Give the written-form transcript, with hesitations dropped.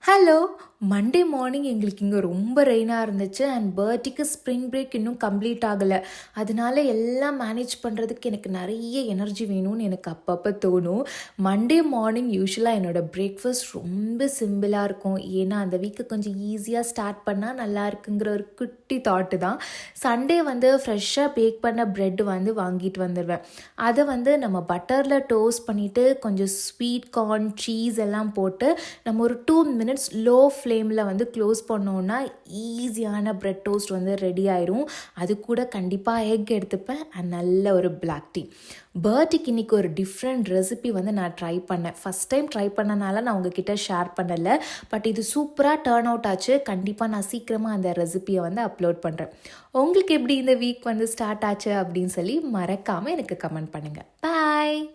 Hello! Monday morning எங்களுக்கு இங்கே ரொம்ப ரெயினாக இருந்துச்சு அண்ட் பர்த்டேக்கு ஸ்ப்ரிங் பிரேக் இன்னும் கம்ப்ளீட் ஆகலை. அதனால எல்லாம் மேனேஜ் பண்ணுறதுக்கு எனக்கு நிறைய எனர்ஜி வேணும்னு எனக்கு அப்பப்போ தோணும். மண்டே மார்னிங் யூஸ்வலாக என்னோடய பிரேக்ஃபாஸ்ட் ரொம்ப சிம்பிளாக இருக்கும். ஏன்னா அந்த வீக்கை கொஞ்சம் ஈஸியாக ஸ்டார்ட் பண்ணால் நல்லா இருக்குங்கிற ஒரு குட்டி தாட்டு தான். சண்டே ஃப்ரெஷ்ஷாக பேக் பண்ண ப்ரெட் வாங்கிட்டு வந்துடுவேன். அதை நம்ம பட்டரில் டோஸ்ட் பண்ணிவிட்டு கொஞ்சம் ஸ்வீட் கார்ன் சீஸ் எல்லாம் போட்டு நம்ம ஒரு 2 minutes லோ ஃப்ளேமில் க்ளோஸ் பண்ணோன்னா ஈஸியான ப்ரெட் டோஸ்ட் ரெடி ஆயிரும். அது கூட கண்டிப்பாக எக் எடுத்துப்பேன் அண்ட் நல்ல ஒரு பிளாக் டீ. பர்த்டேக்கு இன்றைக்கி ஒரு டிஃப்ரெண்ட் ரெசிபி நான் ட்ரை பண்ணேன். ஃபஸ்ட் டைம் ட்ரை பண்ணனால நான் உங்ககிட்ட ஷேர் பண்ணலை. பட் இது சூப்பராக டேர்ன் அவுட் ஆச்சு. கண்டிப்பாக நான் சீக்கிரமாக அந்த ரெசிபியை அப்லோட் பண்ணுறேன். உங்களுக்கு எப்படி இந்த வீக் ஸ்டார்ட் ஆச்சு அப்படின்னு சொல்லி மறக்காமல் எனக்கு கமெண்ட் பண்ணுங்கள். பாய்.